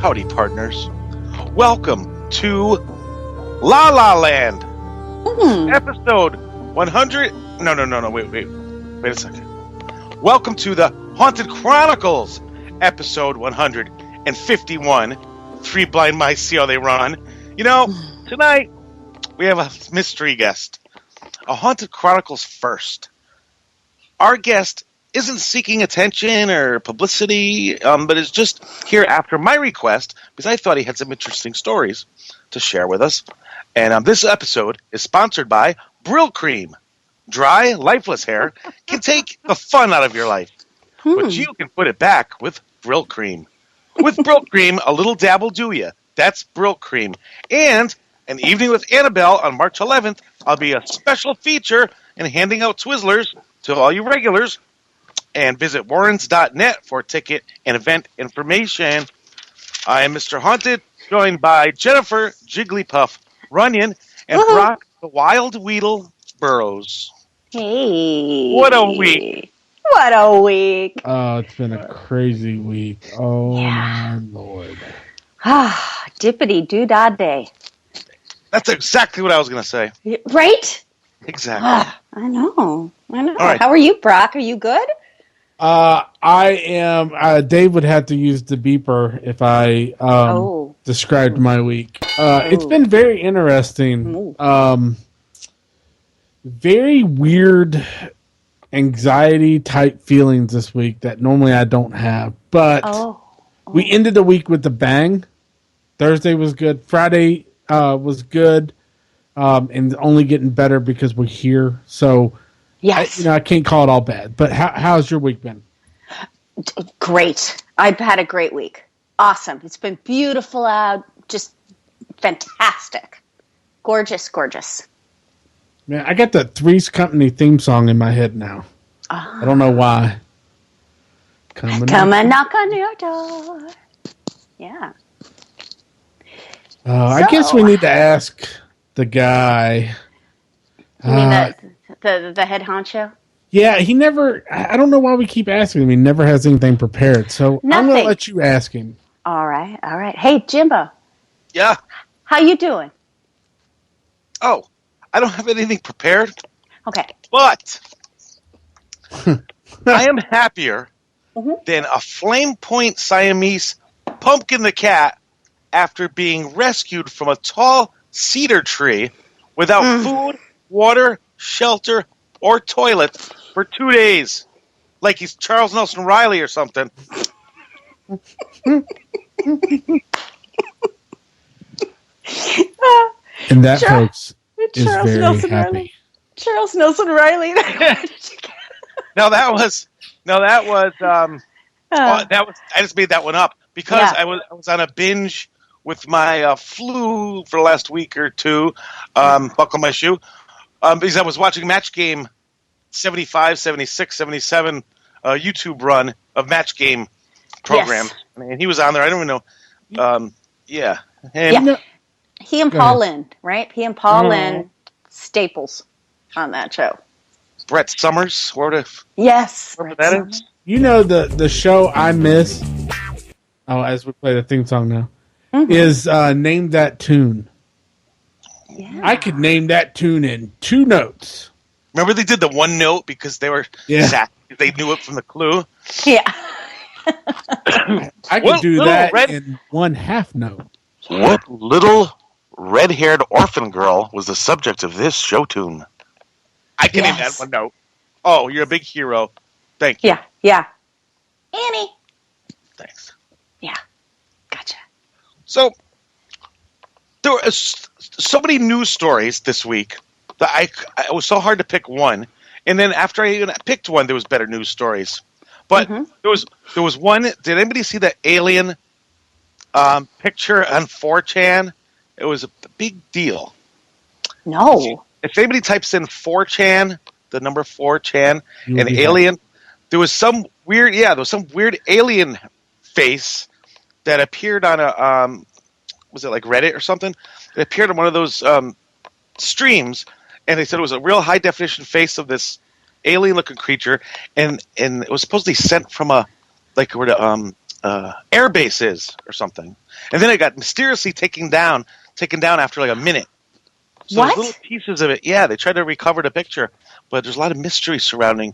Howdy, partners. Welcome to La La Land. Episode 100. No. Wait a second. Welcome to the Haunted Chronicles, episode 151. Three blind mice see how they run. You know, tonight we have a mystery guest. A Haunted Chronicles first. Our guest isn't seeking attention or publicity, but is just here after my request because I thought he had some interesting stories to share with us. And this episode is sponsored by Brill Cream. Dry, lifeless hair can take the fun out of your life, but you can put it back with Brill Cream. With Brill Cream, a little dab will do ya. That's Brill Cream. And an evening with Annabelle on March 11th, I'll be a special feature in handing out Twizzlers to all you regulars. And visit warrens.net for ticket and event information. I am Mr. Haunted, joined by Jennifer Jigglypuff Runyon and Brock the Wild Weedle Burroughs. Hey. What a week. What a week. Oh, it's been a crazy week. Oh, my Lord. Dippity doo dah day. That's exactly what I was going to say. Right? Exactly. I know. All right. How are you, Brock? Are you good? I am. Dave would have to use the beeper if I described my week. It's been very interesting. Very weird anxiety type feelings this week that normally I don't have. But we ended the week with a bang. Thursday was good. Friday was good. And only getting better because we're here. So. Yes. I can't call it all bad. But how's your week been? Great. I've had a great week. Awesome. It's been beautiful out. Just fantastic. Gorgeous. Man, I got the Three's Company theme song in my head now. I don't know why. Come and knock on your door. Yeah. I guess we need to ask the guy. You mean the head honcho? Yeah, he never... I don't know why we keep asking him. He never has anything prepared. So I'm going to let you ask him. All right. Hey, Jimbo. Yeah? How you doing? Oh, I don't have anything prepared. Okay. But I am happier than a Flame Point Siamese pumpkin the cat after being rescued from a tall cedar tree without food, water, shelter, or toilet for 2 days. Like he's Charles Nelson Riley or something. And that, folks, is very Nelson happy. Riley. Charles Nelson Riley. That was I just made that one up because I was on a binge with my flu for the last week or two. Buckle my shoe. Because I was watching Match Game 75, 76, 77 YouTube run of Match Game program. Yes. And he was on there. I don't even know. He and Paul Lynde, right? He and Paul Lynde, staples on that show. Brett Summers. Yes. Whoever that is. You know the show I miss, as we play the theme song now, is Name That Tune. Yeah. I could name that tune in 2 notes. Remember they did the one note because they were sad. They knew it from the clue. Yeah. I could do that in 1/2 note. What little red-haired orphan girl was the subject of this show tune? I can name that one note. Oh, you're a big hero. Thank you. Yeah. Annie. Thanks. Yeah. Gotcha. So, there were so many news stories this week that it was so hard to pick one. And then after I even picked one, there was better news stories. But there was one. Did anybody see the alien picture on 4chan? It was a big deal. No. If anybody types in 4chan, the number 4chan, and alien, there was some weird alien face that appeared on a was it like Reddit or something? It appeared on one of those streams, and they said it was a real high definition face of this alien looking creature, and it was supposedly sent from a air base is or something. And then it got mysteriously taken down after like a minute. So What? there's little pieces of it. Yeah, they tried to recover the picture, but there's a lot of mystery surrounding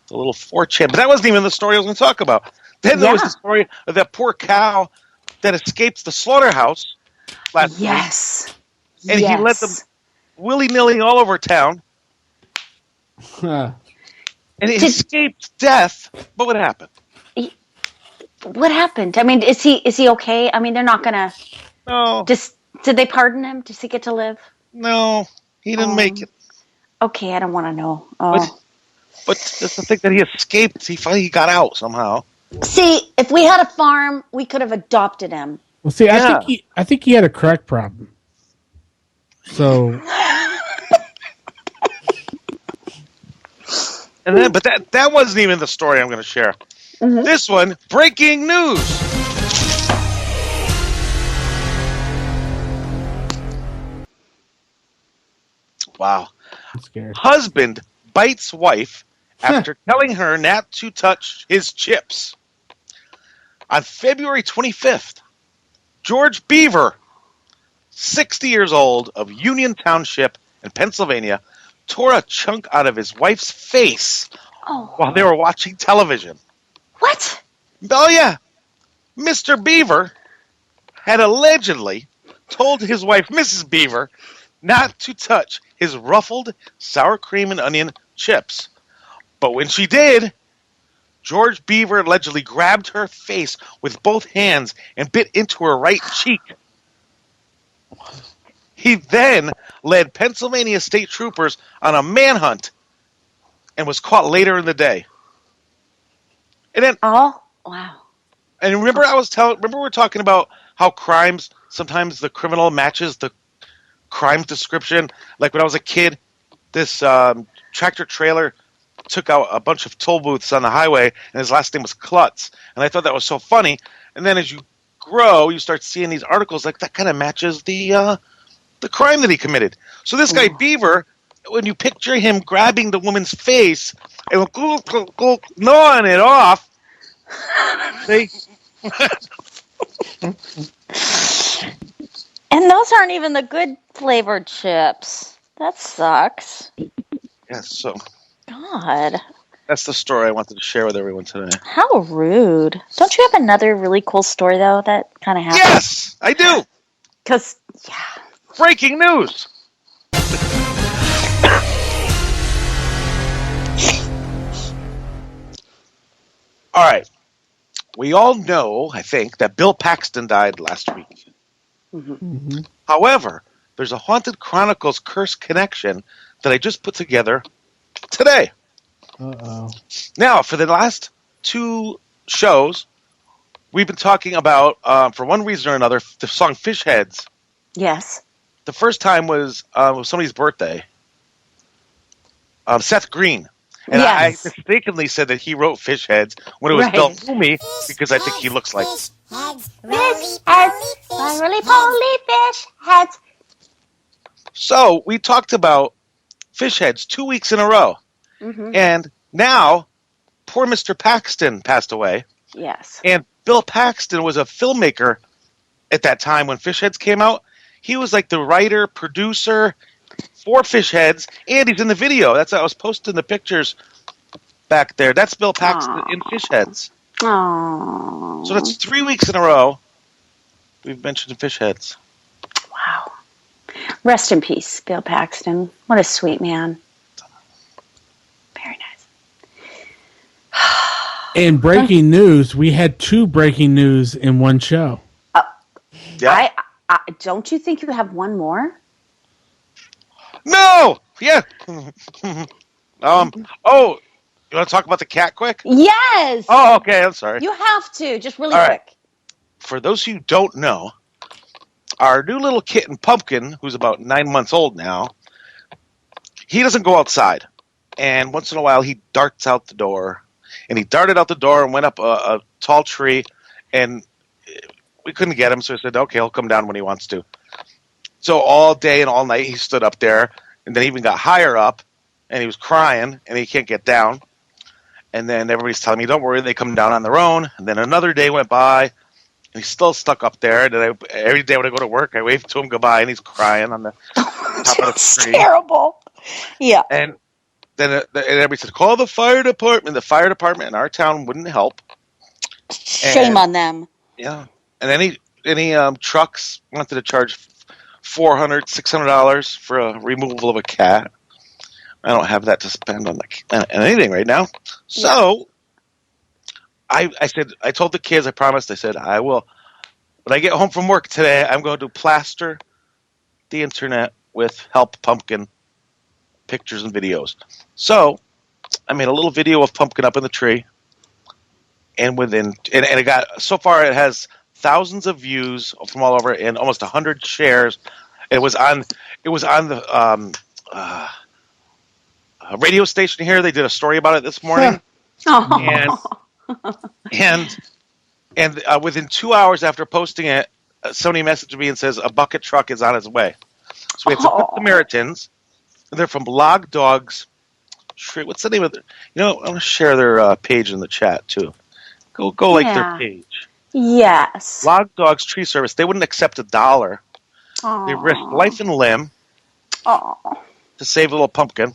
the little 4chan. But that wasn't even the story I was going to talk about. Then there was the story of that poor cow that escaped the slaughterhouse last week. And he let them willy-nilly all over town. And he escaped death. But what happened? What happened? I mean, is he okay? I mean, they're not going to... No. Did they pardon him? Does he get to live? No, he didn't make it. Okay, I don't want to know. Oh. But just the thing that he escaped, he finally got out somehow. See, if we had a farm, we could have adopted him. Well, see, I think he had a crack problem. So, but that wasn't even the story I'm going to share. Mm-hmm. This one, breaking news. Wow. I'm scared. Husband bites wife after telling her not to touch his chips. On February 25th, George Beaver, 60 years old, of Union Township in Pennsylvania, tore a chunk out of his wife's face while they were watching television. What? Oh, yeah. Mr. Beaver had allegedly told his wife, Mrs. Beaver, not to touch his ruffled sour cream and onion chips. But when she did, George Beaver allegedly grabbed her face with both hands and bit into her right cheek. He then led Pennsylvania state troopers on a manhunt and was caught later in the day. And then, oh, wow. And remember we were talking about how crimes, sometimes the criminal matches the crime description. Like when I was a kid, this tractor trailer took out a bunch of toll booths on the highway, and his last name was Klutz. And I thought that was so funny. And then as you grow, you start seeing these articles like that kind of matches the crime that he committed. So this guy Beaver, when you picture him grabbing the woman's face and gnawing it off, and those aren't even the good flavored chips. That sucks. Yes, so. God. That's the story I wanted to share with everyone today. How rude. Don't you have another really cool story, though, that kind of happened? Yes, I do. Because, breaking news. All right. We all know, I think, that Bill Paxton died last week. Mm-hmm. However, there's a Haunted Chronicles curse connection that I just put together today. Uh-oh. Now, for the last 2 shows, we've been talking about, for one reason or another, the song Fish Heads. Yes. The first time was somebody's birthday. Seth Green. And yes. I mistakenly said that he wrote Fish Heads when it was Bill Toomey, because I think he looks like... Fish heads, roly-poly fish heads. So, we talked about Fish Heads 2 weeks in a row. Mm-hmm. And now, poor Mr. Paxton passed away. Yes. And Bill Paxton was a filmmaker at that time when Fish Heads came out. He was like the writer, producer for Fish Heads, and he's in the video. That's how I was posting the pictures back there. That's Bill Paxton in Fish Heads. Aww. So that's 3 weeks in a row we've mentioned Fish Heads. Wow. Rest in peace, Bill Paxton. What a sweet man. Very nice. And breaking news, we had 2 breaking news in one show. Yeah. I don't you think you have one more? No! Yeah. Oh, you want to talk about the cat quick? Yes! Oh, okay, I'm sorry. You have to, just really All quick. Right. For those who don't know, our new little kitten, Pumpkin, who's about 9 months old now, he doesn't go outside. And once in a while, he darts out the door. And he darted out the door and went up a tall tree, and we couldn't get him, so I said, okay, he'll come down when he wants to. So all day and all night, he stood up there, and then he even got higher up, and he was crying, and he can't get down. And then everybody's telling me, don't worry, they come down on their own. And then another day went by, and he's still stuck up there. And then every day when I go to work, I wave to him goodbye, and he's crying on the top of the tree. Terrible. Yeah. And then everybody said, call the fire department. The fire department in our town wouldn't help. Shame on them. Yeah. And any trucks wanted to charge $400, $600 for a removal of a cat. I don't have that to spend on anything right now. So I told the kids, I promised, I said, I will, when I get home from work today, I'm going to plaster the internet with Help Pumpkin pictures and videos. So I made a little video of Pumpkin up in the tree, and it got, so far it has thousands of views from all over and almost 100 shares. It was on the radio station here. They did a story about it this morning. And within 2 hours after posting it, somebody messaged me and says a bucket truck is on its way. So we have some Good Samaritans. They're from Log Dogs. What's the name of it? I'm going to share their page in the chat too. Go like their page. Yes. Log Dogs Tree Service. They wouldn't accept $1. They risked life and limb to save a little pumpkin.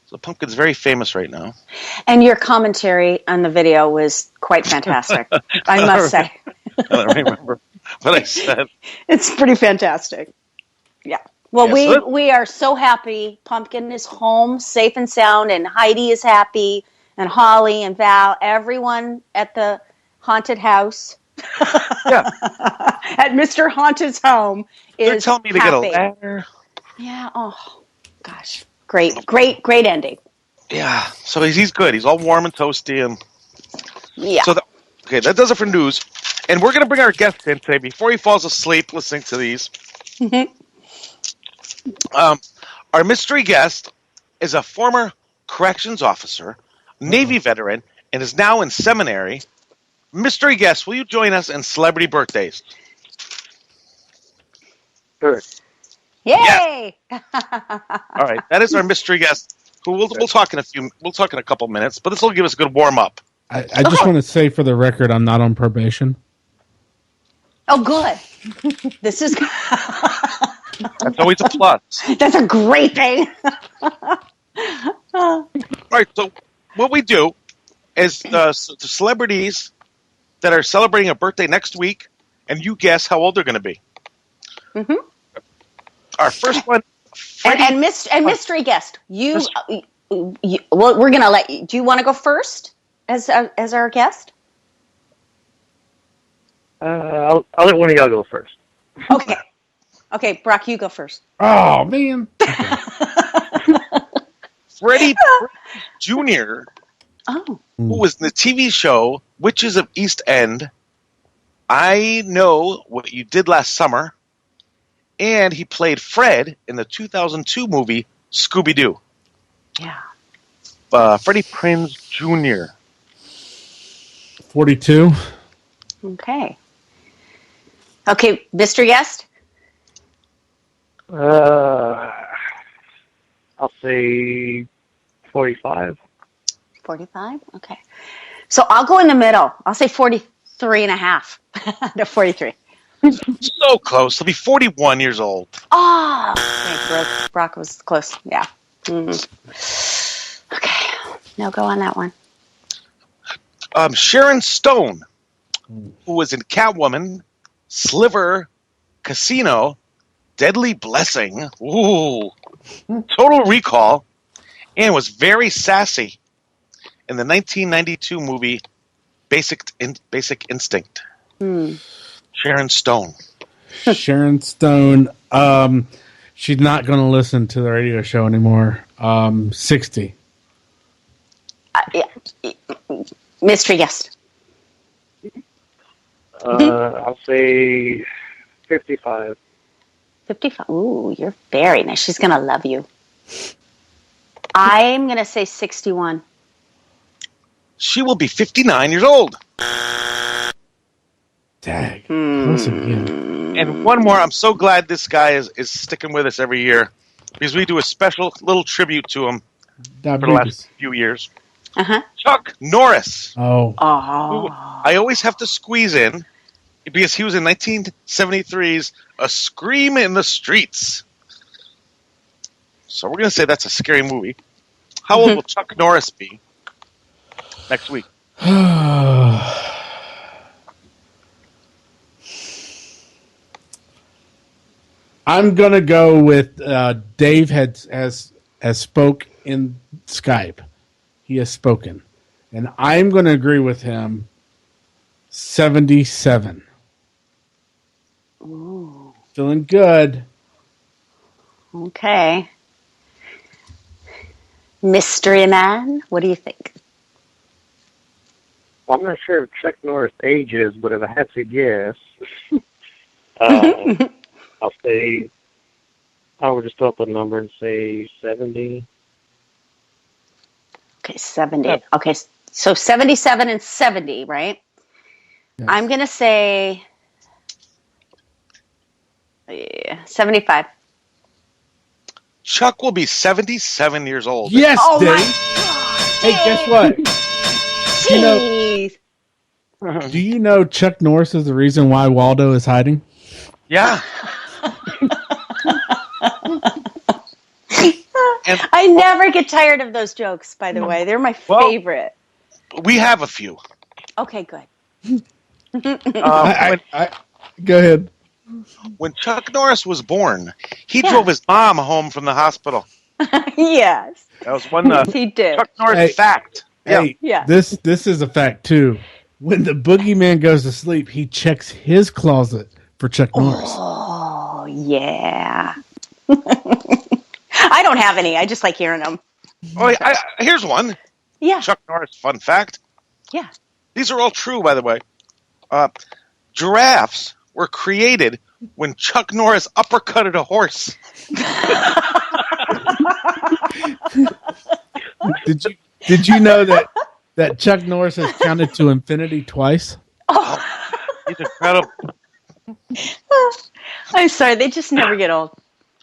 So Pumpkin's very famous right now. And your commentary on the video was quite fantastic, I must say. I don't remember what I said. It's pretty fantastic. Yeah. Well, we are so happy. Pumpkin is home, safe and sound, and Heidi is happy, and Holly and Val, everyone at the haunted house. Yeah. At Mr. Haunted's home is They're telling me to happy. get a ladder. Yeah. Oh, gosh. Great ending. Yeah. So he's good. He's all warm and toasty. And yeah. So that does it for news. And we're going to bring our guest in today before he falls asleep listening to these. Our mystery guest is a former corrections officer, Navy veteran, and is now in seminary. Mystery guest, will you join us in celebrity birthdays? Sure. Yay! Yes. All right, that is our mystery guest. Who we'll talk in a couple minutes, but this will give us a good warm up. I just want to say for the record, I'm not on probation. Oh, good. This is. That's always a plus. That's a great thing. All right, so what we do is the celebrities that are celebrating a birthday next week, and you guess how old they're going to be. Mm-hmm. Our first one, and mystery guest. We're going to let you. Do you want to go first as our guest? I'll let one of y'all go first. Okay, Brock, you go first. Oh, man. Freddie Jr., who was in the TV show Witches of East End, I Know What You Did Last Summer, and he played Fred in the 2002 movie Scooby-Doo. Yeah. Freddie Prinze Jr. 42. Okay, mystery guest? I'll say 45. 45? Okay. So I'll go in the middle. I'll say 43 and a half. No, 43. So close. He'll be 41 years old. Oh! Okay, Brock was close. Yeah. Mm-hmm. Okay. Now go on that one. Sharon Stone, who was in Catwoman, Sliver, Casino, Deadly Blessing, Total Recall, and was very sassy in the 1992 movie Basic Instinct. Sharon Stone. Sharon Stone. She's not going to listen to the radio show anymore. 60. Mystery guest. I'll say 55. 55. Ooh, you're very nice. She's going to love you. I'm going to say 61. She will be 59 years old. Dang. Close again. And one more. I'm so glad this guy is sticking with us every year because we do a special little tribute to him for the last few years. Chuck Norris. Oh. Who I always have to squeeze in because he was in 1973's A Scream in the Streets. So we're going to say that's a scary movie. How old will Chuck Norris be next week? I'm gonna go with Dave has spoke in Skype. He has spoken, and I'm going to agree with him. 77. Ooh. Feeling good. Okay. Mystery Man, what do you think? Well, I'm not sure if Chuck Norris' age is, but if I had to guess, I'll say, I would just throw up a number and say 70. Okay, 70. Yeah. Okay, so 77 and 70, right? Yes. I'm going to say 75. Chuck will be 77 years old. Yes, Dave. My God, hey, guess what? Jeez. Do you know Chuck Norris is the reason why Waldo is hiding? Yeah. And, I never get tired of those jokes, by the way. They're my favorite. We have a few. Okay, good. Go ahead. When Chuck Norris was born, he drove his mom home from the hospital. Yes. That was one he did. Chuck Norris fact. Hey, this is a fact, too. When the boogeyman goes to sleep, he checks his closet for Chuck Norris. Oh, yeah. I don't have any. I just like hearing them. Oh, here's one. Yeah. Chuck Norris fun fact. Yeah. These are all true, by the way. Giraffes were created when Chuck Norris uppercutted a horse. Did you know that Chuck Norris has counted to infinity twice? Oh, he's incredible. I'm sorry, they just never get old.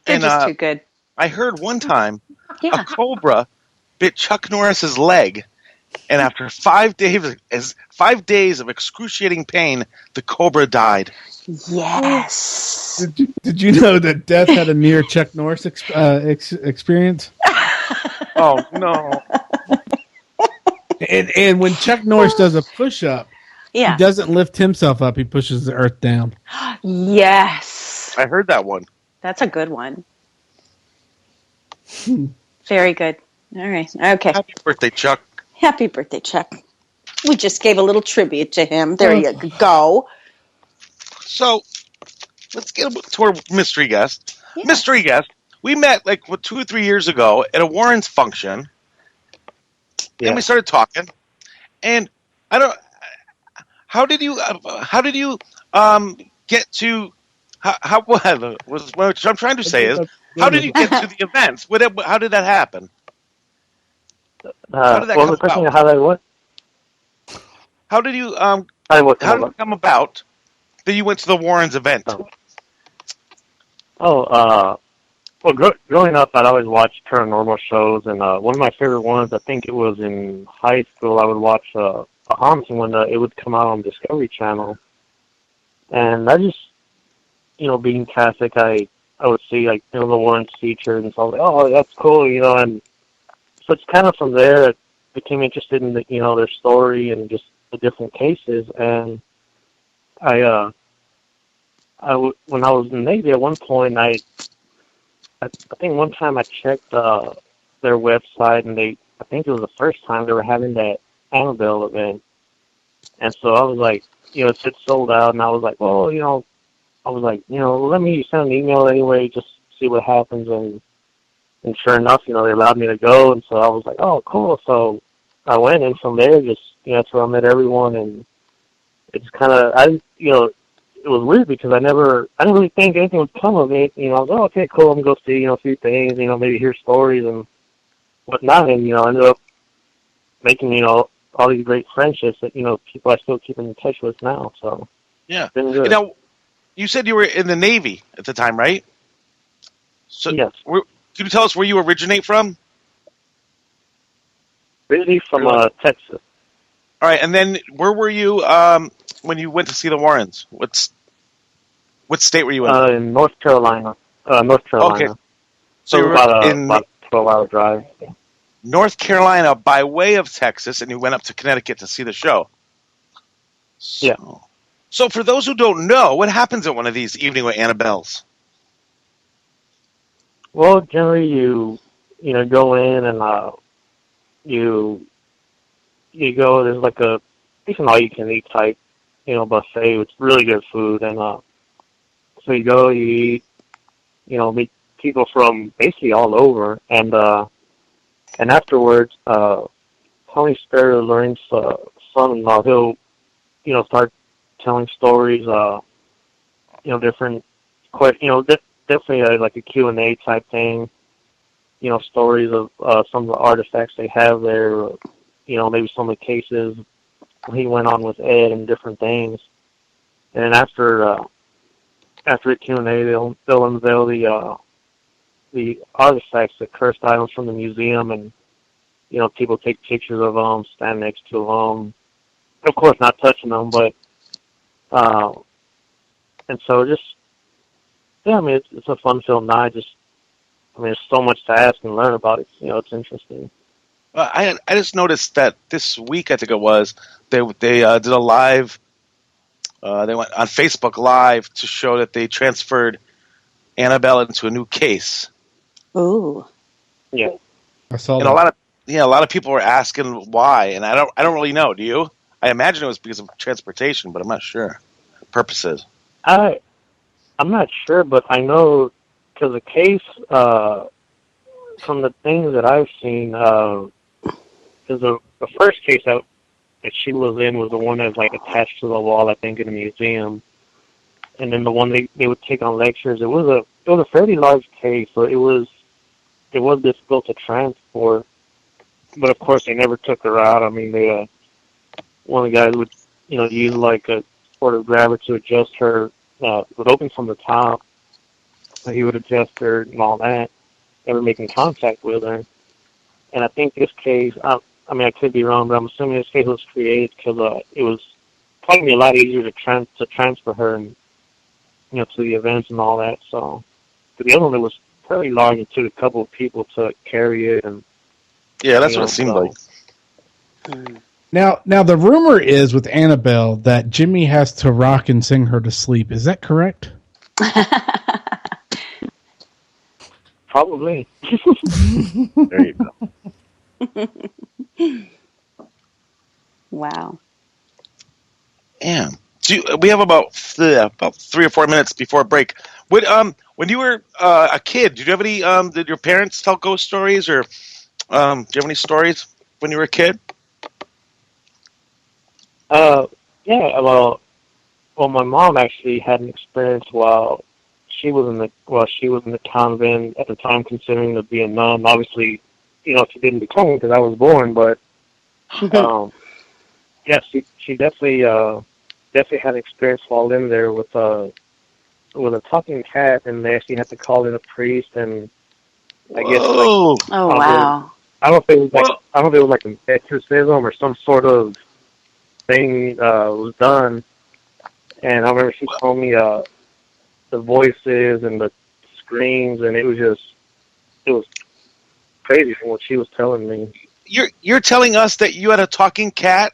They're just too good. I heard one time a cobra bit Chuck Norris's leg, and after 5 days of excruciating pain, the cobra died. Yes. Did you know that Death had a near Chuck Norris experience? Oh no! And when Chuck Norris does a push-up, he doesn't lift himself up; he pushes the earth down. Yes, I heard that one. That's a good one. Very good. All right. Okay. Happy birthday, Chuck. Happy birthday, Chuck. We just gave a little tribute to him. There you go. So, let's get to our mystery guest. Yeah. Mystery guest. We met 2 or 3 years ago at a Warren's function, and we started talking. And I don't. How did you get to? What I'm trying to say is, how did you get to the events? How did that happen? How did that come about? How did you it come about that you went to the Warrens event? Well, growing up, I'd always watch paranormal shows, and one of my favorite ones, I think it was in high school, I would watch a haunting when it would come out on Discovery Channel. And I just, being Catholic, I would see, the Warrens featured, and so I was like, oh, that's cool, and so it's kind of from there I became interested in, their story and just the different cases, and when I was in the Navy, at one point, I think one time I checked their website, and I think it was the first time they were having that Annabelle event. And so I was like, it said sold out, and I was like, well, let me send an email anyway, just see what happens. And sure enough, they allowed me to go, and so I was like, oh, cool. So I went, and from there, just, that's where I met everyone, and it's kind of, it was weird because I didn't really think anything would come of it. I was like, oh, okay, cool, I'm going to go see, a few things, maybe hear stories and whatnot. And, I ended up making, all these great friendships that, people I still keep in touch with now. So, yeah. It's been good. You said you were in the Navy at the time, right? So, yes. Can you tell us where you originate from? Originally from Texas. All right, and then where were you when you went to see the Warrens? What state were you in? In North Carolina. Okay, so you were about in a 12-hour drive. North Carolina by way of Texas, and you went up to Connecticut to see the show. Yeah. So for those who don't know, what happens at one of these Evening with Annabelles? Well, generally you go in and you go. There's like a decent all-you-can-eat type, buffet with really good food, and so you go, you eat, meet people from basically all over, and afterwards, Tony Sparrow, Lorraine's son-in-law, he'll start telling stories, different, definitely like a Q&A type thing, stories of some of the artifacts they have there, maybe some of the cases he went on with Ed and different things. And then after the Q&A, they'll unveil the artifacts, the cursed items from the museum, and people take pictures of them, stand next to them. Of course, not touching them, but and so just it's a fun-filled night. There's so much to ask and learn about it. It's interesting. I just noticed that this week, I think it was, they did a live. They went on Facebook Live to show that they transferred Annabelle into a new case. Ooh. Yeah. I saw and that. a lot of people were asking why, and I don't really know. Do you? I imagine it was because of transportation, but I'm not sure. Purposes. I'm not sure, but I know because the case, from the things that I've seen, because the first case that she was in was the one that was like attached to the wall, I think, in the museum, and then the one they would take on lectures. It was a fairly large case, so it was difficult to transport. But of course, they never took her out. I mean, one of the guys would use like a sort of grabber to adjust her. Would open from the top. So he would adjust her and all that. Never making contact with her. And I think this case, I could be wrong, but I'm assuming this case was created because it was probably a lot easier to transfer her and to the events and all that. So, but the other one, it was fairly large. It took a couple of people to carry it, and yeah, that's what it seemed like. Now the rumor is with Annabelle that Jimmy has to rock and sing her to sleep. Is that correct? Probably. There you go. Wow. Yeah. We have about 3 or 4 minutes before break. When you were a kid, did you have any? Did your parents tell ghost stories, or do you have any stories when you were a kid? Yeah. Well, my mom actually had an experience while she was in the convent at the time, considering to be a nun. Obviously, she didn't become one because I was born, but yeah, she definitely had experience while in there with a talking cat, and they actually had to call in a priest, and I guess wow. I don't know if it was like an exorcism or some sort of thing was done. And I remember she told me the voices and the screams, and it was crazy from what she was telling me. You're telling us that you had a talking cat?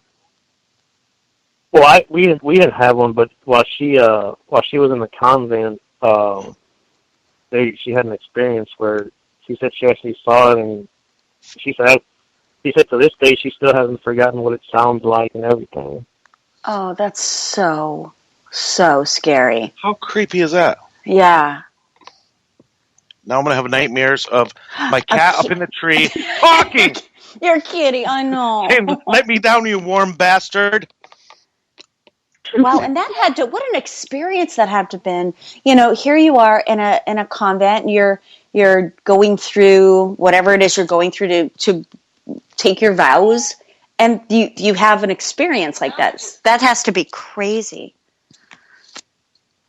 Well, we didn't have one, but while she was in the convent, she had an experience where she said she actually saw it, and she said to this day she still hasn't forgotten what it sounds like and everything. Oh, that's so scary. How creepy is that? Yeah. Now I'm going to have nightmares of my cat up in the tree talking. You're kidding. I know. Hey, let me down, you warm bastard. Wow, and what an experience that had to have been. Here you are in a convent, you're going through whatever it is you're going through to take your vows, and you have an experience like that. That has to be crazy.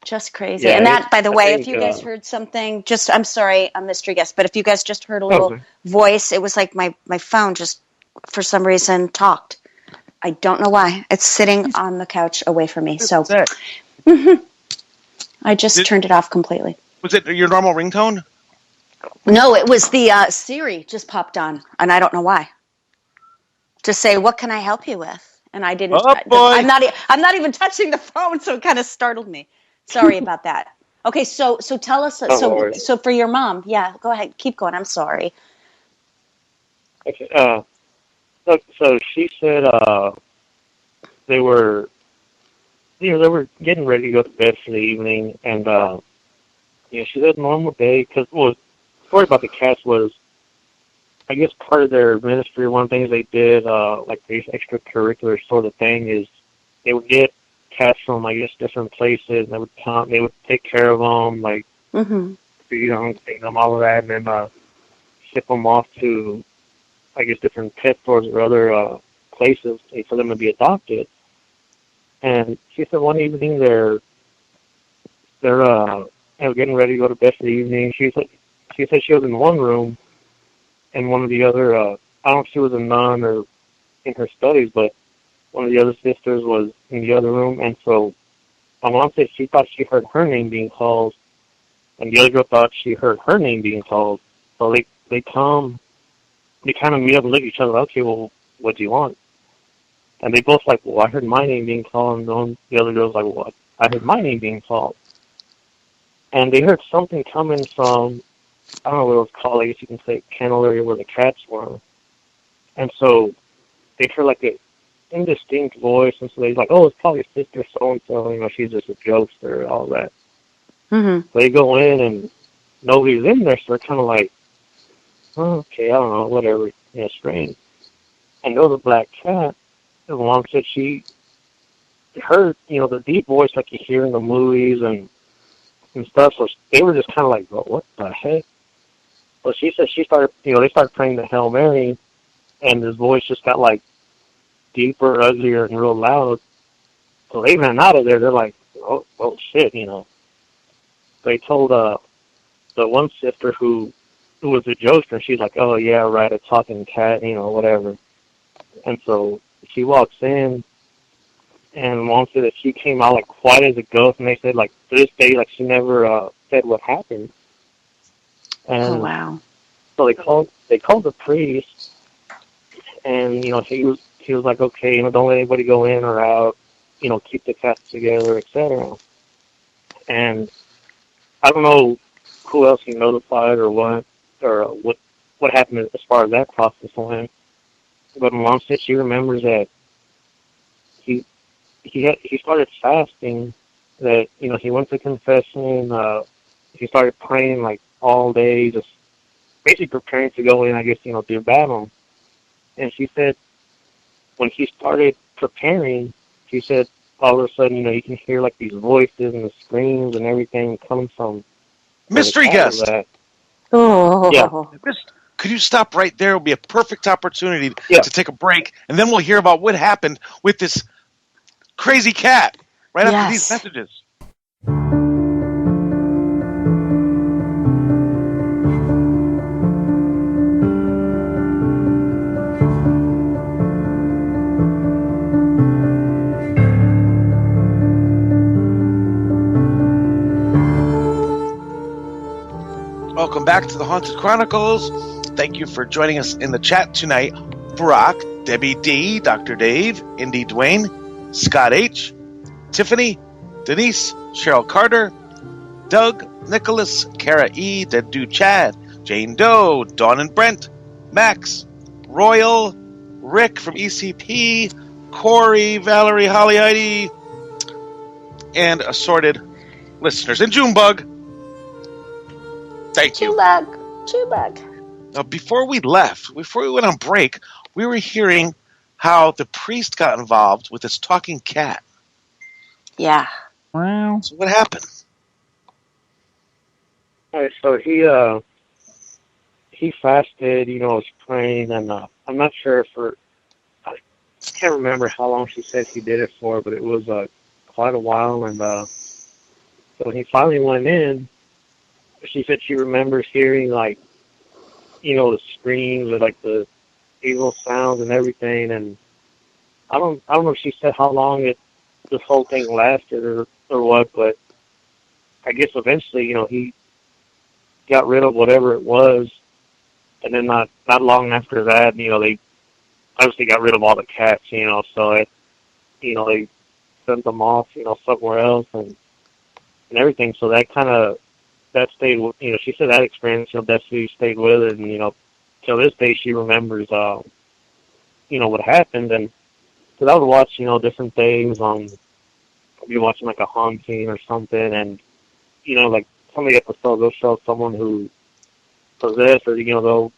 Just crazy. Yeah, and that, by the way, if you guys heard something, I'm sorry, mystery guest, but if you guys just heard a little voice, it was like my phone just for some reason, talked. I don't know why. It's sitting on the couch away from me. So I just turned it off completely. Was it your normal ringtone? No, it was the Siri just popped on, and I don't know why. Just say, "What can I help you with?" And I didn't. Oh, boy. I'm not even touching the phone, so it kind of startled me. Sorry about that. Okay, so tell us. So for your mom, yeah, go ahead, keep going. I'm sorry. Okay. So she said they were, they were getting ready to go to bed for the evening, and she said normal day because the story about the cats was, I guess part of their ministry. One of the things they did, like these extracurricular sort of thing, is they would get cats from, I guess, different places, and they would come, they would take care of them, like feed them, clean them, all of that, and then ship them off to, I guess, different pet stores or other places for them to be adopted. And she said one evening they're getting ready to go to bed for the evening. She said she was in one room, and one of the other I don't know if she was a nun or in her studies, but one of the other sisters was in the other room, and so my mom said she thought she heard her name being called, and the other girl thought she heard her name being called. So they kind of meet up and look at each other. Okay, well, what do you want? And they both like, well, I heard my name being called, and the other girl's like, well, I heard my name being called. And they heard something coming from, I don't know what it was called, I guess you can say kennel area where the cats were. And so they heard like an indistinct voice, and so they're like, oh, it's probably sister so-and-so, she's just a jokester, all that. So they go in, and nobody's in there, so they're kind of like, oh, okay, I don't know, whatever, strange. And there was a black cat. The mom said she heard, the deep voice like you hear in the movies and stuff. So they were just kind of like, well, what the heck? Well, she said she started, they started praying the Hail Mary, and his voice just got like deeper, uglier, and real loud. So they ran out of there. They're like, oh shit, They told the one sister who was a jokester. She's like, oh yeah, right, a talking cat, whatever. And so she walks in, and mom said that she came out like quiet as a ghost, and they said like to this day, like she never said what happened. And wow. So they called the priest, and he was like, okay, don't let anybody go in or out, keep the cats together, etc. And I don't know who else he notified or what happened as far as that process went. But mom said she remembers that he started fasting, that he went to confession, he started praying like all day, just basically preparing to go in, I guess, do battle. And she said when he started preparing, she said all of a sudden, you can hear like these voices and the screams and everything coming from mystery guest. Oh yeah. Could you stop right there? It would be a perfect opportunity to take a break, and then we'll hear about what happened with this crazy cat right after these messages. Welcome back to the Haunted Chronicles. Thank you for joining us in the chat tonight. Brock, Debbie D, Dr. Dave, Indy Dwayne, Scott H, Tiffany, Denise, Cheryl Carter, Doug, Nicholas, Kara E, Dead Dude Chad, Jane Doe, Dawn and Brent, Max, Royal, Rick from ECP, Corey, Valerie, Holly, Heidi, and assorted listeners. And Junebug. Thank you. Junebug. Now, before we went on break, we were hearing how the priest got involved with this talking cat. Yeah. Wow. So what happened? All right, so he fasted, was praying, and I'm not sure I can't remember how long she said he did it for, but it was quite a while, and so when he finally went in, she said she remembers hearing like, the screams or like the evil sounds and everything. And I don't know if she said how long this whole thing lasted or what, but I guess eventually, he got rid of whatever it was, and then not long after that, they obviously got rid of all the cats, so they sent them off, somewhere else and everything. So that stayed with, she said that experience, definitely stayed with her, and, till this day she remembers, what happened. And because I would watch, different things on, I'd be watching like a haunting or something, and, like some of the episodes, they'll show someone who possessed, or, they'll,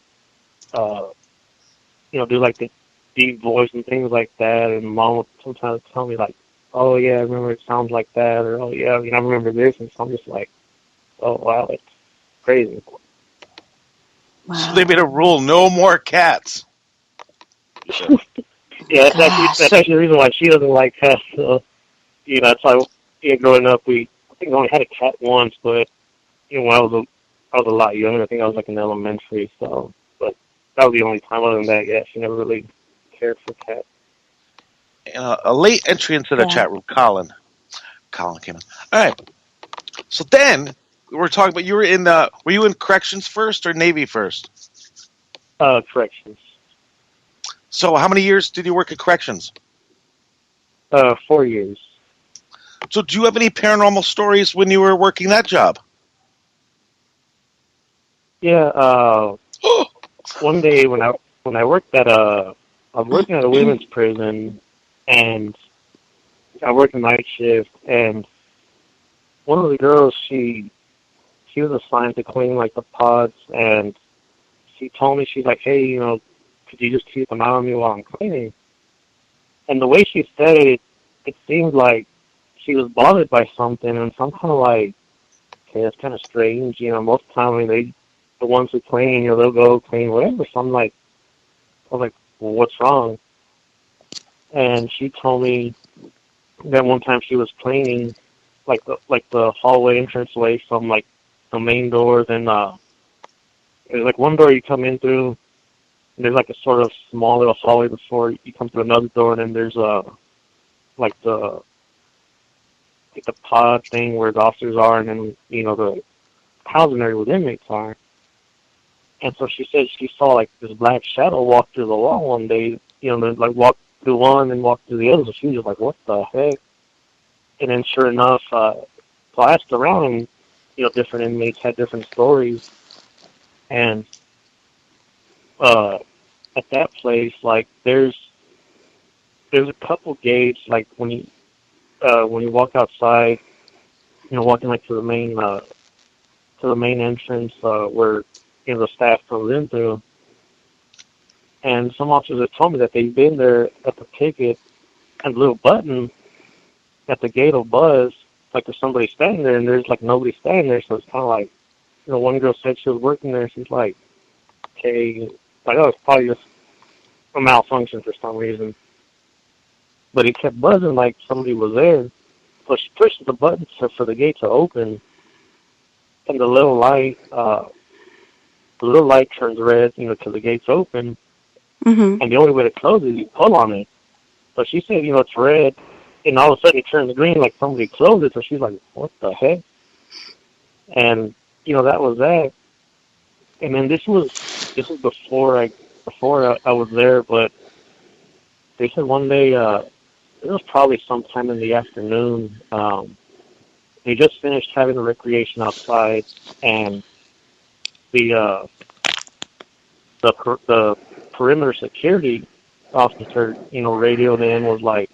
do like the deep voice and things like that. And Mom would sometimes tell me like, oh yeah, I remember it sounds like that, or oh yeah, I remember this. And so I'm just like, oh wow, it's crazy. Wow. So they made a rule: no more cats. Yeah, that's actually the reason why she doesn't like cats. So, that's why. Yeah, growing up, I think we only had a cat once, but when I was a lot younger. I think I was like in elementary. So, but that was the only time. Other than that, yeah, she never really cared for cats. And a late entry into the chat room, Colin. Colin came in. All right. So then we're talking about, you were in were you in corrections first or Navy first? Corrections. So how many years did you work at corrections? 4 years. So do you have any paranormal stories when you were working that job? Yeah. One day when I worked at I was working at a women's prison, and I worked a night shift, and one of the girls, she was assigned to clean like the pods, and she told me, she's like, hey, could you just keep an eye on me while I'm cleaning? And the way she said it, it seemed like she was bothered by something, and so I'm kind of like, okay, that's kind of strange. Most of the time, the ones who clean, they'll go clean whatever. So I was like, well, what's wrong? And she told me that one time she was cleaning, like the hallway entranceway from like the main doors, and there's like one door you come in through, and there's like a sort of small little hallway before you come through another door, and then there's like the pod thing where the officers are, and then the housing area where the inmates are. And so she said she saw like this black shadow walk through the wall one day, then like walk through one and walk through the other. So she was just like, what the heck? And then sure enough, so I asked around, and different inmates had different stories. And at that place, like there's a couple gates, like when you walk outside, walking like to the main entrance, where the staff comes in through. And some officers have told me that they've been there at the ticket, and the little button at the gate will buzz, like there's somebody standing there, and there's like nobody standing there. So it's kind of like, one girl said she was working there. She's like, okay, like, oh, it's probably just a malfunction for some reason. But it kept buzzing like somebody was there. So she pushed the button for the gate to open, and the little light turns red, till the gate's open. Mm-hmm. And the only way to close it is you pull on it. So she said, it's red, and all of a sudden it turns green like somebody closed it. So she's like, what the heck? And that was that. And then this was before I was there, but they said one day, it was probably sometime in the afternoon. They just finished having a recreation outside, and the perimeter security officer, radioed in, was like,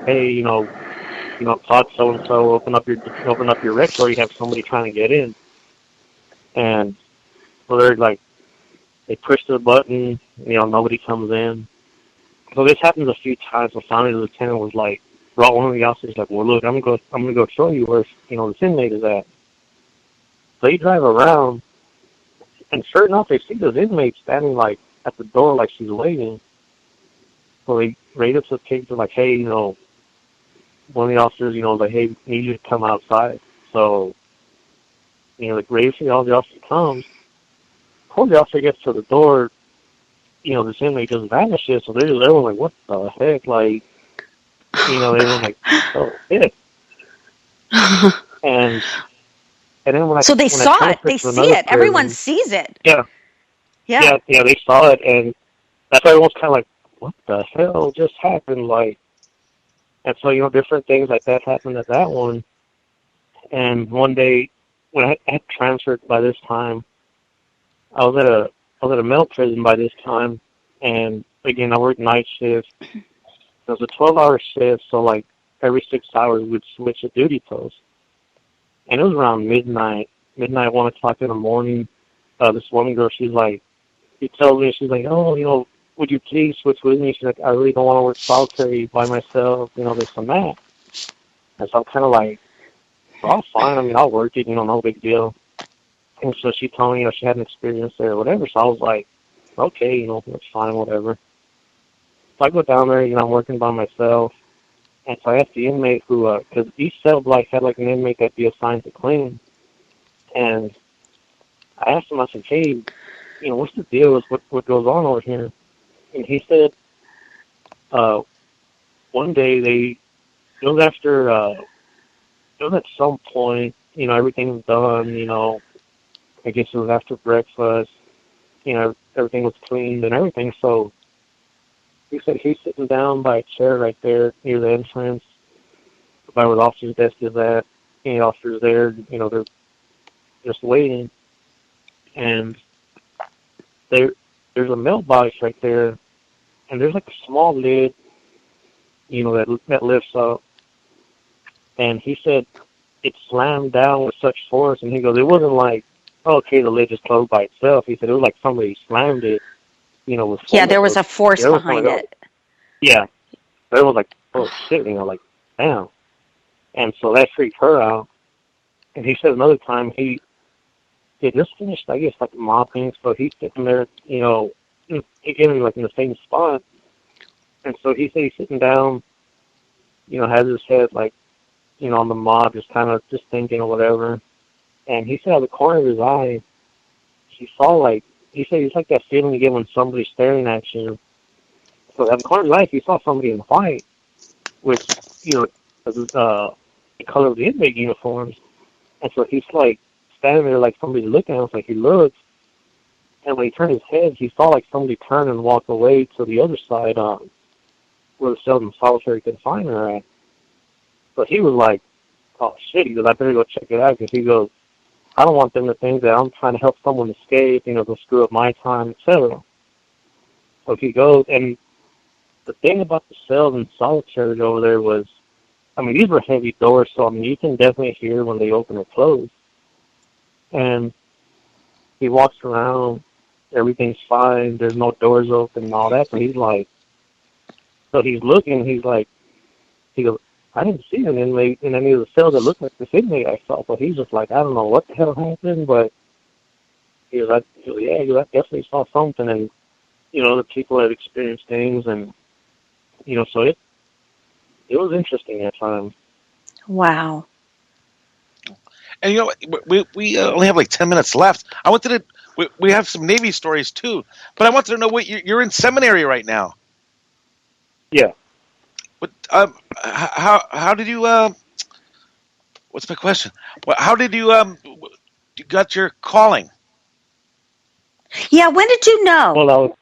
hey, pod so and so, open up your rec door, you have somebody trying to get in. And so they're like, they push the button, nobody comes in. So this happens a few times. So finally the lieutenant was like, brought one of the officers, like, well, look, I'm gonna go show you where this inmate is at. So they drive around, and sure enough, they see this inmate standing like at the door, like she's waiting. So they rate up to the case, they're like, hey, one of the officers, like, hey, need you to come outside. So, the officer comes. Before the officer gets to the door, this inmate just vanishes. So everyone like, what the heck? Like, everyone like, oh, shit. And then so they saw it. They see it. Everyone sees it. Yeah. Yeah. Yeah, they saw it, and that's why everyone's kind of like, what the hell just happened? Like, and so, different things like that happened at that one. And one day, when I had transferred by this time, I was at a male prison by this time, and again, I worked night shift. It was a 12-hour shift, so like every 6 hours we'd switch a duty post. And it was around midnight, 1 o'clock in the morning. This woman girl, she tells me, she's like, oh, would you please switch with me? She's like, I really don't want to work solitary by myself, this and that. And so I'm kind of like, well, fine. I mean, I'll work it, no big deal. And so she told me, she had an experience there or whatever. So I was like, okay, that's fine, whatever. So I go down there, I'm working by myself. And so I asked the inmate who, because each cell block had like an inmate that'd be assigned to clean. And I asked him, I said, hey, what's the deal with what goes on over here? And he said, one day it was at some point, everything was done, I guess it was after breakfast, everything was cleaned and everything. So he said he's sitting down by a chair right there near the entrance, by where the officer's desk is at. The officers there, they're just waiting. And there's a mailbox right there, and there's like a small lid, that lifts up. And he said it slammed down with such force, and he goes, it wasn't like, oh, okay, the lid just closed by itself. He said it was like somebody slammed it, with force. Yeah, there was a force behind it. Yeah. So it was like, oh, shit, like, damn. And so that freaked her out. And he said another time he just finished, I guess, like mopping, so he's sitting there, again, like in the same spot. And so he said he's sitting down, has his head, like, on the mop, just kind of just thinking or whatever. And he said out of the corner of his eye, he said it's like that feeling you get when somebody's staring at you. So at the corner of his eye, he saw somebody in white, which, is the color of the inmate uniforms. And so he's like standing there like somebody looking at him, like he looks. And when he turned his head, he saw like somebody turn and walk away to the other side, where the cells in solitary confinement are at. But he was like, oh shit, he goes, I better go check it out, because he goes, I don't want them to think that I'm trying to help someone escape, they'll screw up my time, etc. So he goes, and the thing about the cells in solitary over there was, these were heavy doors, so you can definitely hear when they open or close. And he walks around, everything's fine, there's no doors open and all that, so he's like, he's looking, he goes, I didn't see an inmate in any of the cells that looked like this inmate I saw. So he's just like, I don't know what the hell happened, but he goes, I definitely saw something. And, the people had experienced things, and, so it was interesting at times. Wow. And, we only have like 10 minutes left. I wanted to, we have some Navy stories too, but I wanted to know what you're in seminary right now. Yeah. But how did you what's my question? How did you got your calling? Yeah, when did you know? Well,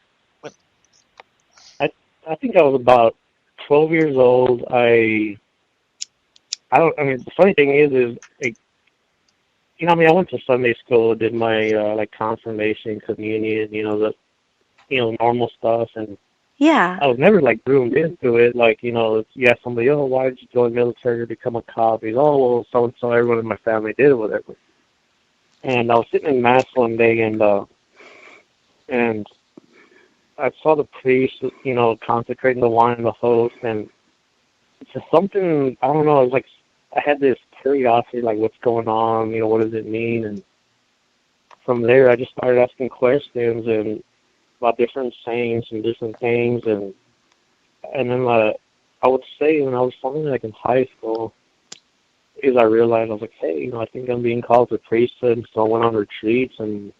I think I was about 12 years old. The funny thing is I went to Sunday school, did my like confirmation, communion, the normal stuff, and yeah, I was never like groomed into it. Like, you ask somebody, oh, why did you join the military or become a cop? He's, oh, well, so and so, everyone in my family did, or whatever. And I was sitting in mass one day, and I saw the priest, consecrating the wine and the host, and it's just something, I don't know, it was like I had this curiosity, like, what's going on, what does it mean? And from there, I just started asking questions and about different saints and different things, and then I would say when I was something like in high school, is I realized, I was like, hey, I think I'm being called to priesthood, so I went on retreats, and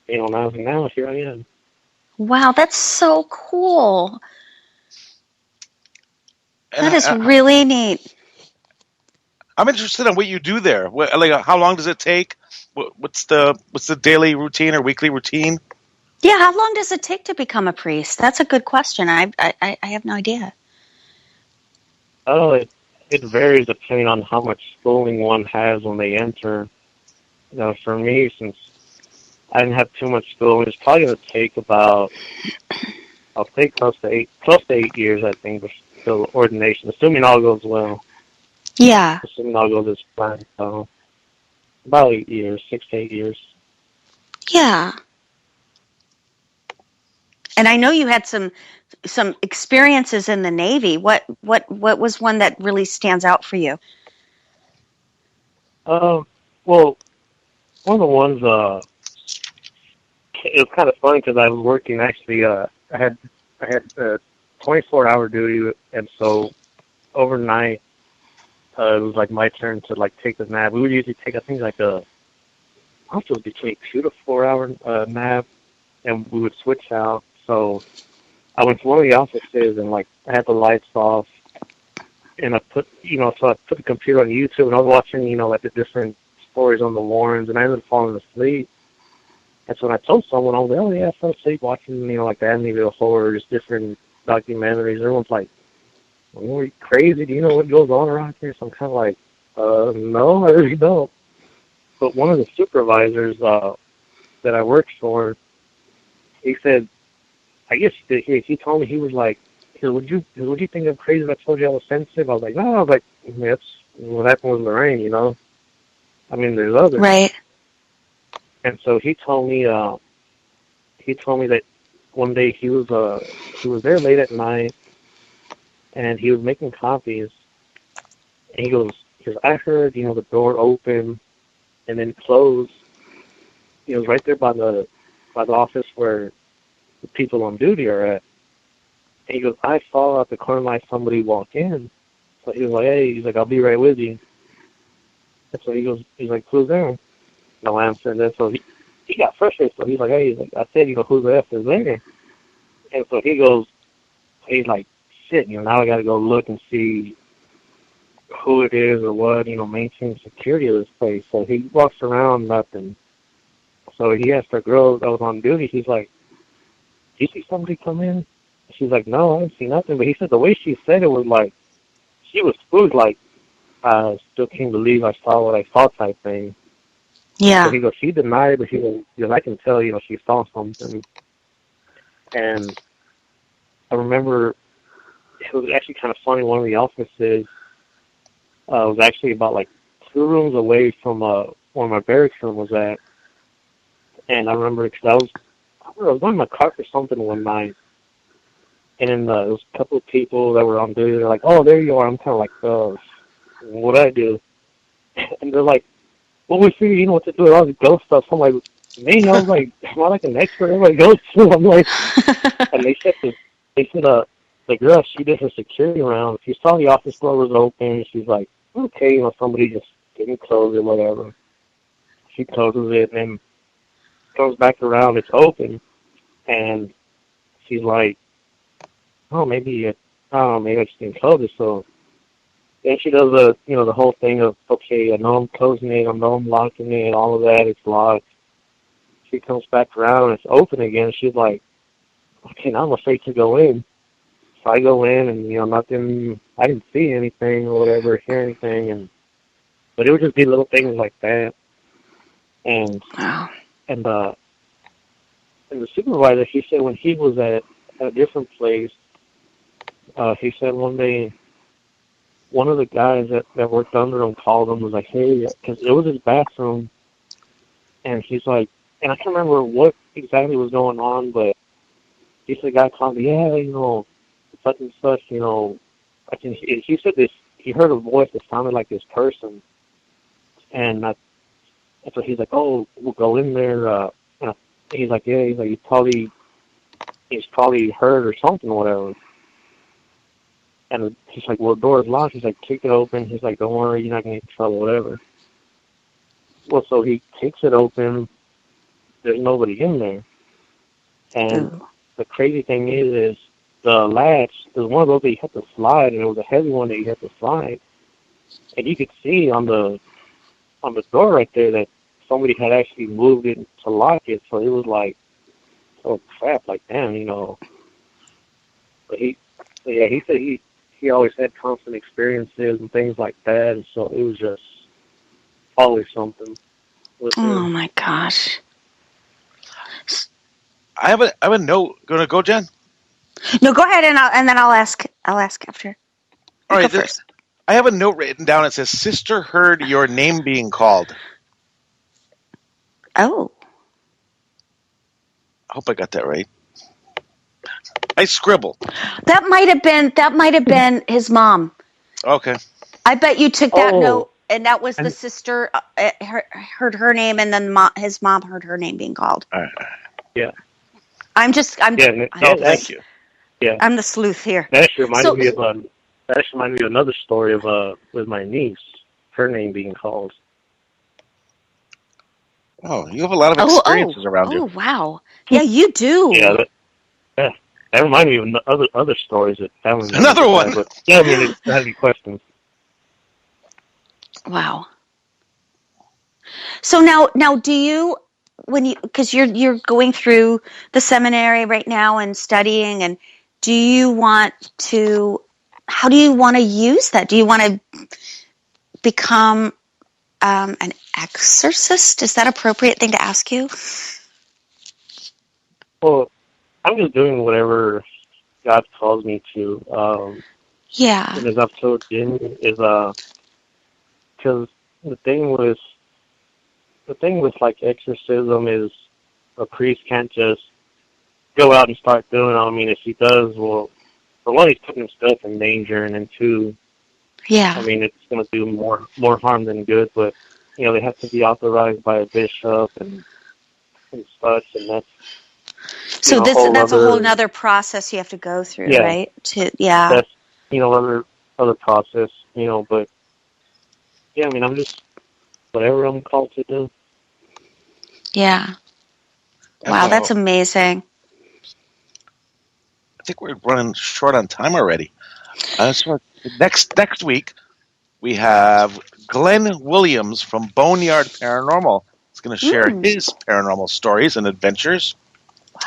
now here I am. Wow, that's so cool. And that is really neat. I'm interested in what you do there. How long does it take? What's the daily routine or weekly routine? Yeah, how long does it take to become a priest? That's a good question. I have no idea. Oh, it varies depending on how much schooling one has when they enter. For me, since I didn't have too much schooling, it's probably going to take about, I'll say close to 8 years, I think, till ordination, assuming all goes well. Yeah. Assuming all goes as planned. So about 8 years, 6 to 8 years. Yeah. And I know you had some experiences in the Navy. What was one that really stands out for you? Well, one of the ones, it was kind of funny because I was working actually. I had 24-hour duty, and so overnight it was like my turn to like take the nap. We would usually take, I think, like I don't know if it was between 2 to 4 hour nap, and we would switch out. So I went to one of the offices and like I had the lights off, and I put the computer on YouTube, and I was watching like the different stories on the Warrens, and I ended up falling asleep. And so when I told someone, I was like, oh yeah, I fell asleep watching like the Amityville Horror, just different documentaries. Everyone's like, are you crazy? Do you know what goes on around here? So I'm kind of like, no, I really don't. But one of the supervisors that I worked for, he said, I guess he told me, he was like, would you think I'm crazy if I told you I was sensitive? I was like, no, I was like, that's what happened with Lorraine, I mean, there's others. Right. And so he told me that one day he was there late at night, and he was making copies, and he goes, I heard the door open and then close. He was right there by the office where the people on duty are at. And he goes, I saw at the corner of my eye somebody walk in. So he was like, hey, he's like, I'll be right with you. And so he's like, who's there? No answer. And then so he got frustrated. So he's like, hey, I said, who's the F is there? And so he's like, shit, now I got to go look and see who it is or what, maintain security of this place. So he walks around, nothing. So he asked our girl that was on duty, he's like, did you see somebody come in? She's like, no, I didn't see nothing. But he said the way she said it was like, she was spooked, like, I still can't believe I saw what I saw type thing. Yeah. So he goes, she denied, but he goes, I can tell, she saw something. And I remember it was actually kind of funny. One of the offices was actually about like 2 rooms away from where my barracks room was at. And I remember because I was going to my car for something one night, and then there was a couple of people that were on duty. They're like, "Oh, there you are." I'm kind of like, "What'd I do?" And they're like, "Well, we figured you know what to do with all the ghost stuff." So I'm like, "Man, I was like, am I like an expert? Everybody goes to." I'm like, and they said the girl, she did her security round. She saw the office door was open. She's like, "Okay, somebody just didn't close it, whatever." She closes it and comes back around. It's open, and she's like, "Oh, maybe maybe I just didn't close it." So then she does the whole thing of, okay, I know I'm closing it, I know I'm locking it, all of that. It's locked. She comes back around and it's open again. She's like, okay, now I'm afraid to go in. So I go in and nothing. I didn't see anything or whatever, hear anything, but it would just be little things like that. And Wow. and the supervisor, he said when he was at a different place, he said one day one of the guys that worked under him called him, was like, hey, because it was his bathroom, and he's like, and I can't remember what exactly was going on, but he said, the guy called me, yeah, such and such, he said this, he heard a voice that sounded like this person, and so he's like, oh, we'll go in there, and he's like, yeah, he's probably hurt or something, whatever. And he's like, well, the door is locked. He's like, kick it open. He's like, don't worry, you're not going to get in trouble, whatever. Well, so he kicks it open. There's nobody in there. And the crazy thing is the latch, there's one of those that you have to slide, and it was a heavy one that you had to slide. And you could see on the door right there that somebody had actually moved it to lock it, so it was like, oh crap, like damn, you know. But he said he always had constant experiences and things like that, and so it was just always something with him. Oh my gosh. I have a note. Gonna go, Jen? No, go ahead, and then I'll ask after. All right, first. I have a note written down. It says, "Sister heard your name being called." Oh. I hope I got that right. I scribbled. That might have been his mom. Okay. I bet you took that note, and that was the sister heard her name, and then his mom heard her name being called. Yeah. Thank you. Yeah. I'm the sleuth here. That actually reminds me of another story of with my niece, her name being called. Oh, you have a lot of experiences around you. Oh, wow. Yeah, you do. Yeah, that reminded me of other stories that haven't. Another one. But, yeah, I mean, if you have any questions. Wow. So now, do you, because you're going through the seminary right now and studying, and how do you want to use that? Do you want to become an exorcist? Is that an appropriate thing to ask you? Well, I'm just doing whatever God calls me to. Yeah. And as I've told Jen, is because the thing with like exorcism is a priest can't just go out and start doing it. I mean, if he does, well, for one, he's putting himself in danger, and then two, yeah, I mean, it's going to do more harm than good. But you know, they have to be authorized by a bishop and such, and that's. So that's a whole other process you have to go through, right? That's other process, you know. But yeah, I mean, I'm just whatever I'm called to do. Yeah. Wow, that's amazing. I think we're running short on time already. So next week we have Glenn Williams from Boneyard Paranormal. He's going to share his paranormal stories and adventures.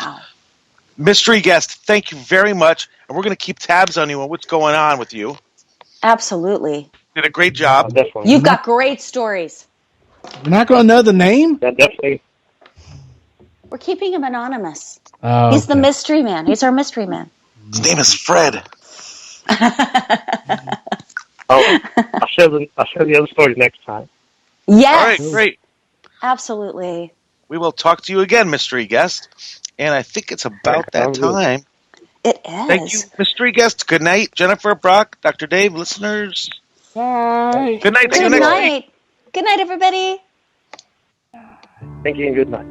Wow. Mystery guest, thank you very much. And we're going to keep tabs on you and what's going on with you. Absolutely. Did a great job. You've got great stories. We're not going to know the name? Yeah, definitely. We're keeping him anonymous. Oh, he's the mystery man. He's our mystery man. His name is Fred. I'll share the other stories next time. Yes. All right, great. Absolutely. We will talk to you again, mystery guest. And I think it's about that time. It is. Thank you, mystery guest. Good night, Jennifer, Brock, Dr. Dave, listeners. Bye. Good night. See you next week. Good night, everybody. Thank you and good night.